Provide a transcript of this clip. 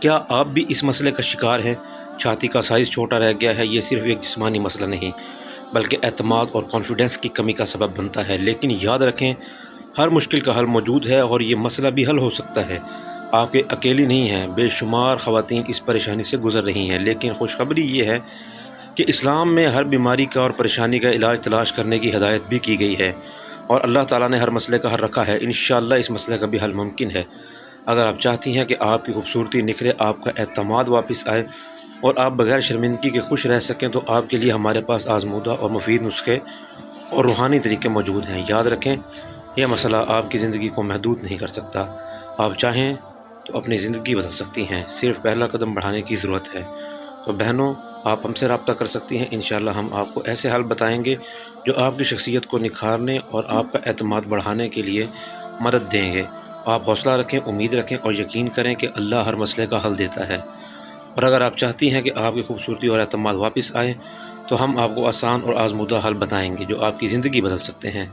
کیا آپ بھی اس مسئلے کا شکار ہیں؟ چھاتی کا سائز چھوٹا رہ گیا ہے؟ یہ صرف ایک جسمانی مسئلہ نہیں بلکہ اعتماد اور کانفیڈنس کی کمی کا سبب بنتا ہے، لیکن یاد رکھیں ہر مشکل کا حل موجود ہے اور یہ مسئلہ بھی حل ہو سکتا ہے۔ آپ کے اکیلی نہیں ہیں، بے شمار خواتین اس پریشانی سے گزر رہی ہیں، لیکن خوشخبری یہ ہے کہ اسلام میں ہر بیماری کا اور پریشانی کا علاج تلاش کرنے کی ہدایت بھی کی گئی ہے، اور اللہ تعالیٰ نے ہر مسئلے کا حل رکھا ہے۔ انشاءاللہ اس مسئلے کا بھی حل ممکن ہے۔ اگر آپ چاہتی ہیں کہ آپ کی خوبصورتی نکھرے، آپ کا اعتماد واپس آئے اور آپ بغیر شرمندگی کے خوش رہ سکیں، تو آپ کے لیے ہمارے پاس آزمودہ اور مفید نسخے اور روحانی طریقے موجود ہیں۔ یاد رکھیں یہ مسئلہ آپ کی زندگی کو محدود نہیں کر سکتا۔ آپ چاہیں تو اپنی زندگی بدل سکتی ہیں، صرف پہلا قدم بڑھانے کی ضرورت ہے۔ تو بہنوں، آپ ہم سے رابطہ کر سکتی ہیں، انشاءاللہ ہم آپ کو ایسے حل بتائیں گے جو آپ کی شخصیت کو نکھارنے اور آپ کا اعتماد بڑھانے کے لیے مدد دیں گے۔ آپ حوصلہ رکھیں، امید رکھیں اور یقین کریں کہ اللہ ہر مسئلے کا حل دیتا ہے۔ اور اگر آپ چاہتی ہیں کہ آپ کی خوبصورتی اور اعتماد واپس آئے، تو ہم آپ کو آسان اور آزمودہ حل بتائیں گے جو آپ کی زندگی بدل سکتے ہیں۔